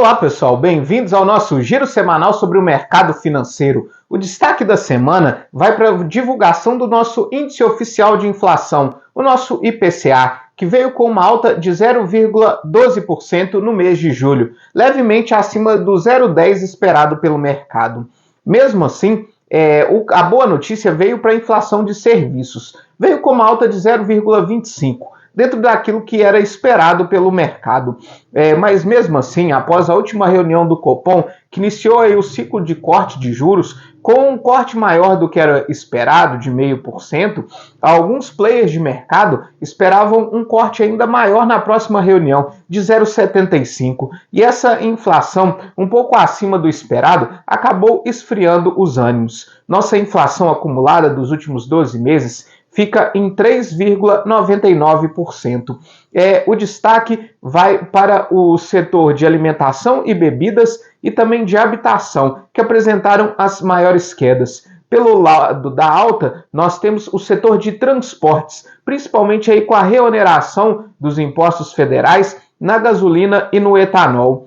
Olá pessoal, bem-vindos ao nosso giro semanal sobre o mercado financeiro. O destaque da semana vai para a divulgação do nosso índice oficial de inflação, o nosso IPCA, que veio com uma alta de 0,12% no mês de julho, levemente acima do 0,10% esperado pelo mercado. Mesmo assim, a boa notícia veio para a inflação de serviços, veio com uma alta de 0,25%. Dentro daquilo que era esperado pelo mercado. Mas mesmo assim, após a última reunião do Copom, que iniciou aí o ciclo de corte de juros, com um corte maior do que era esperado, de 0,5%, alguns players de mercado esperavam um corte ainda maior na próxima reunião, de 0,75%. E essa inflação, um pouco acima do esperado, acabou esfriando os ânimos. Nossa inflação acumulada dos últimos 12 meses fica em 3,99%. O destaque vai para o setor de alimentação e bebidas e também de habitação, que apresentaram as maiores quedas. Pelo lado da alta, nós temos o setor de transportes, principalmente aí com a reoneração dos impostos federais na gasolina e no etanol.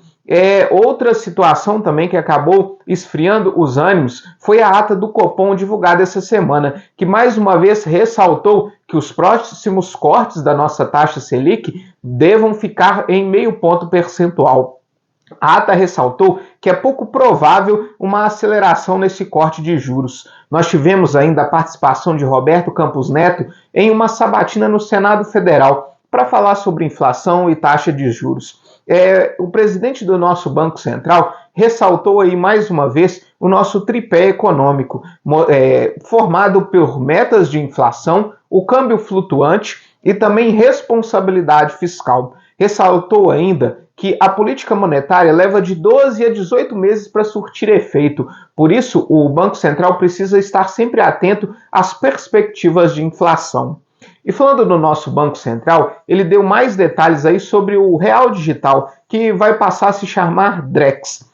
Outra situação também que acabou esfriando os ânimos foi a ata do Copom divulgada essa semana, que mais uma vez ressaltou que os próximos cortes da nossa taxa Selic devam ficar em 0,5 ponto percentual. A ata ressaltou que é pouco provável uma aceleração nesse corte de juros. Nós tivemos ainda a participação de Roberto Campos Neto em uma sabatina no Senado Federal para falar sobre inflação e taxa de juros. O presidente do nosso Banco Central ressaltou aí mais uma vez o nosso tripé econômico, formado por metas de inflação, o câmbio flutuante e também responsabilidade fiscal. Ressaltou ainda que a política monetária leva de 12 a 18 meses para surtir efeito. Por isso, o Banco Central precisa estar sempre atento às perspectivas de inflação. E falando do nosso Banco Central, ele deu mais detalhes aí sobre o real digital, que vai passar a se chamar Drex.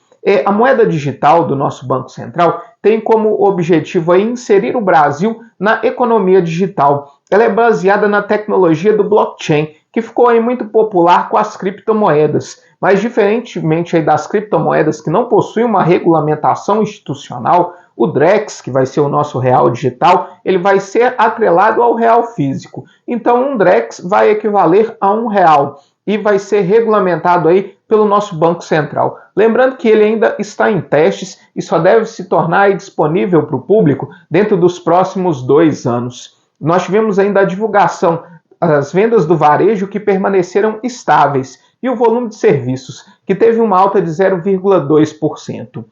A moeda digital do nosso Banco Central tem como objetivo aí inserir o Brasil na economia digital. Ela é baseada na tecnologia do blockchain, que ficou aí muito popular com as criptomoedas. Mas diferentemente aí das criptomoedas que não possuem uma regulamentação institucional, o Drex, que vai ser o nosso real digital, ele vai ser atrelado ao real físico. Então, um Drex vai equivaler a R$1 e vai ser regulamentado aí pelo nosso Banco Central. Lembrando que ele ainda está em testes e só deve se tornar disponível para o público dentro dos próximos 2 anos. Nós tivemos ainda a divulgação, as vendas do varejo que permaneceram estáveis e o volume de serviços, que teve uma alta de 0,2%.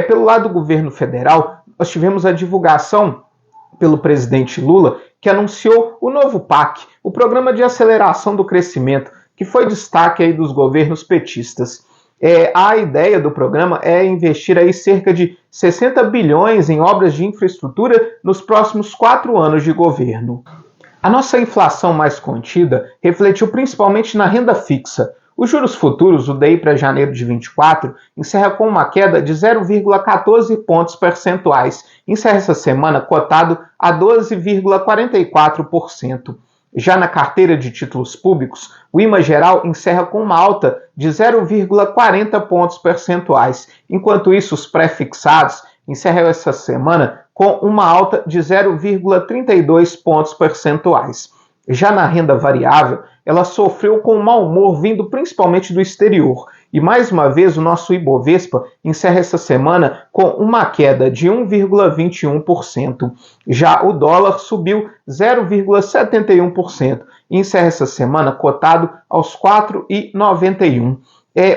Pelo lado do governo federal, nós tivemos a divulgação pelo presidente Lula, que anunciou o novo PAC, o Programa de Aceleração do Crescimento, que foi destaque aí dos governos petistas. A ideia do programa é investir aí cerca de 60 bilhões em obras de infraestrutura nos próximos 4 anos de governo. A nossa inflação mais contida refletiu principalmente na renda fixa. Os juros futuros, o DI para janeiro de 24, encerra com uma queda de 0,14 pontos percentuais. Encerra essa semana cotado a 12,44%. Já na carteira de títulos públicos, o IMA geral encerra com uma alta de 0,40 pontos percentuais. Enquanto isso, os pré-fixados encerram essa semana com uma alta de 0,32 pontos percentuais. Já na renda variável, ela sofreu com mau humor vindo principalmente do exterior. E mais uma vez o nosso Ibovespa encerra essa semana com uma queda de 1,21%. Já o dólar subiu 0,71% e encerra essa semana cotado aos 4,91.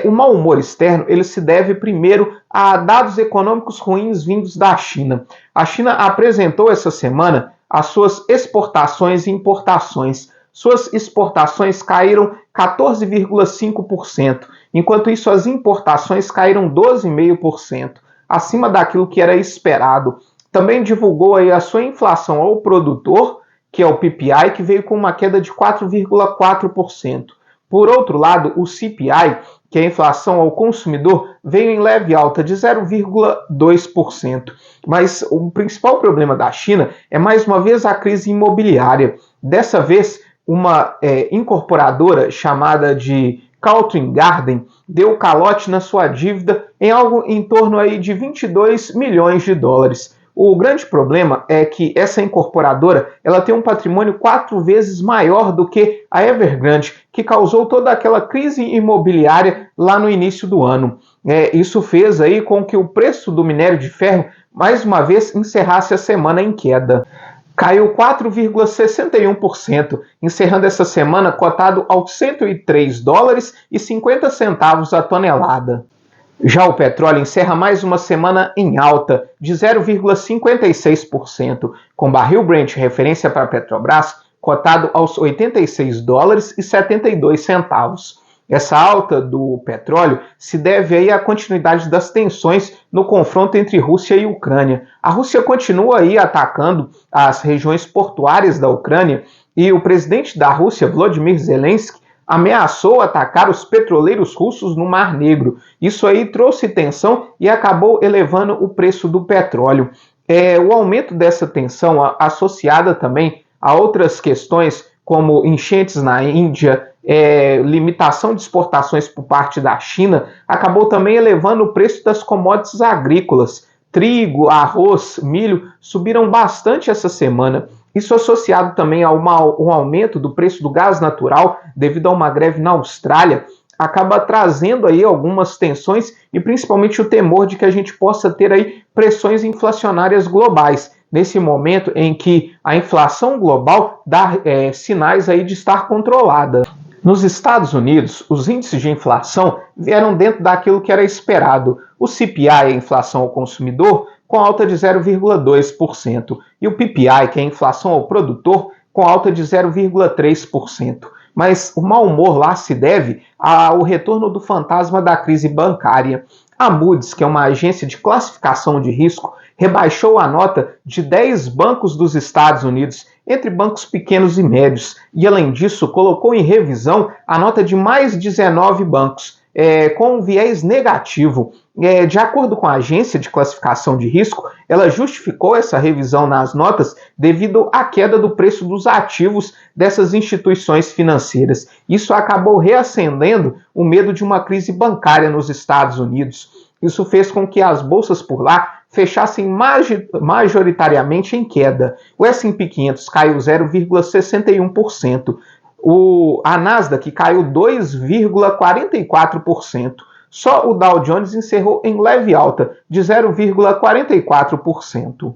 O mau humor externo ele se deve primeiro a dados econômicos ruins vindos da China. A China apresentou essa semana as suas exportações e importações. Suas exportações caíram 14,5%, enquanto isso as importações caíram 12,5%, acima daquilo que era esperado. Também divulgou aí a sua inflação ao produtor, que é o PPI, que veio com uma queda de 4,4%. Por outro lado, o CPI, que é a inflação ao consumidor, veio em leve alta de 0,2%. Mas o principal problema da China é, mais uma vez, a crise imobiliária. Dessa vez, uma incorporadora chamada de Cawthron Garden deu calote na sua dívida em algo em torno aí de 22 milhões de dólares. O grande problema é que essa incorporadora ela tem um patrimônio 4 vezes maior do que a Evergrande, que causou toda aquela crise imobiliária lá no início do ano. Isso fez aí com que o preço do minério de ferro mais uma vez encerrasse a semana em queda. Caiu 4,61%, encerrando essa semana cotado aos 103 dólares e 50 centavos a tonelada. Já o petróleo encerra mais uma semana em alta, de 0,56%, com barril Brent, referência para a Petrobras, cotado aos 86 dólares e 72 centavos. Essa alta do petróleo se deve aí à continuidade das tensões no confronto entre Rússia e Ucrânia. A Rússia continua aí atacando as regiões portuárias da Ucrânia e o presidente da Rússia, Volodymyr Zelensky, ameaçou atacar os petroleiros russos no Mar Negro. Isso aí trouxe tensão e acabou elevando o preço do petróleo. O aumento dessa tensão, associada também a outras questões como enchentes na Índia, limitação de exportações por parte da China, acabou também elevando o preço das commodities agrícolas. Trigo, arroz, milho subiram bastante essa semana. Isso associado também a um aumento do preço do gás natural devido a uma greve na Austrália, acaba trazendo aí algumas tensões e principalmente o temor de que a gente possa ter aí pressões inflacionárias globais, nesse momento em que a inflação global dá sinais aí de estar controlada. Nos Estados Unidos, os índices de inflação vieram dentro daquilo que era esperado. O CPI, a inflação ao consumidor, com alta de 0,2%, e o PPI, que é a inflação ao produtor, com alta de 0,3%. Mas o mau humor lá se deve ao retorno do fantasma da crise bancária. A Moody's, que é uma agência de classificação de risco, rebaixou a nota de 10 bancos dos Estados Unidos, entre bancos pequenos e médios, e além disso colocou em revisão a nota de mais 19 bancos, com um viés negativo. De acordo com a agência de classificação de risco, ela justificou essa revisão nas notas devido à queda do preço dos ativos dessas instituições financeiras. Isso acabou reacendendo o medo de uma crise bancária nos Estados Unidos. Isso fez com que as bolsas por lá fechassem majoritariamente em queda. O S&P 500 caiu 0,61%. A Nasdaq caiu 2,44%. Só o Dow Jones encerrou em leve alta, de 0,44%.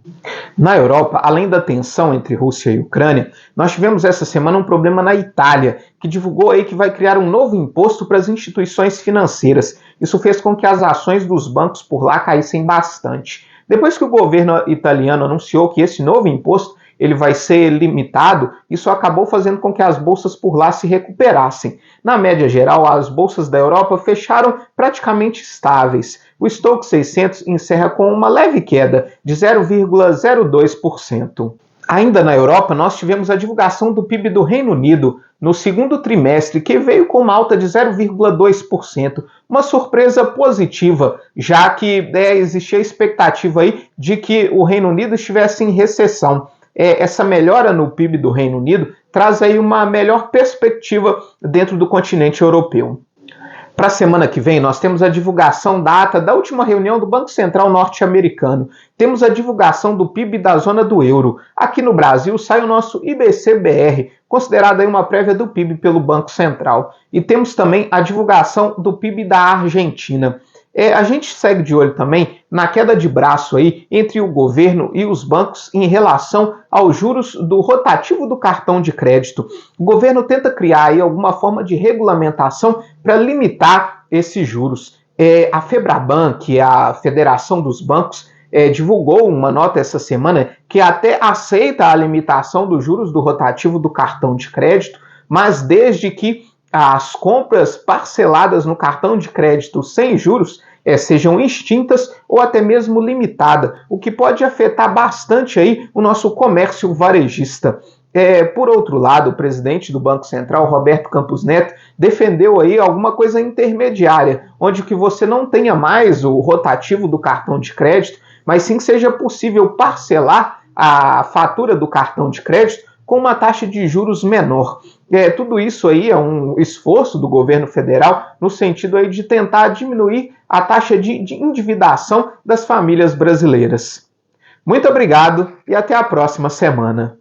Na Europa, além da tensão entre Rússia e Ucrânia, nós tivemos essa semana um problema na Itália, que divulgou aí que vai criar um novo imposto para as instituições financeiras. Isso fez com que as ações dos bancos por lá caíssem bastante. Depois que o governo italiano anunciou que esse novo imposto ele vai ser limitado, isso acabou fazendo com que as bolsas por lá se recuperassem. Na média geral, as bolsas da Europa fecharam praticamente estáveis. O Stoxx 600 encerra com uma leve queda de 0,02%. Ainda na Europa, nós tivemos a divulgação do PIB do Reino Unido no segundo trimestre, que veio com uma alta de 0,2%, uma surpresa positiva, já que existia a expectativa aí de que o Reino Unido estivesse em recessão. Essa melhora no PIB do Reino Unido traz aí uma melhor perspectiva dentro do continente europeu. Para a semana que vem, nós temos a divulgação da ata da última reunião do Banco Central norte-americano. Temos a divulgação do PIB da zona do euro. Aqui no Brasil sai o nosso IBC-BR, considerado aí uma prévia do PIB pelo Banco Central. E temos também a divulgação do PIB da Argentina. A gente segue de olho também na queda de braço aí entre o governo e os bancos em relação aos juros do rotativo do cartão de crédito. O governo tenta criar aí alguma forma de regulamentação para limitar esses juros. A Febraban, que é a Federação dos Bancos, divulgou uma nota essa semana que até aceita a limitação dos juros do rotativo do cartão de crédito, mas desde que as compras parceladas no cartão de crédito sem juros sejam extintas ou até mesmo limitadas, o que pode afetar bastante aí o nosso comércio varejista. Por outro lado, o presidente do Banco Central, Roberto Campos Neto, defendeu aí alguma coisa intermediária, onde que você não tenha mais o rotativo do cartão de crédito, mas sim seja possível parcelar a fatura do cartão de crédito com uma taxa de juros menor. Tudo isso aí é um esforço do governo federal no sentido aí de tentar diminuir a taxa de endividação das famílias brasileiras. Muito obrigado e até a próxima semana.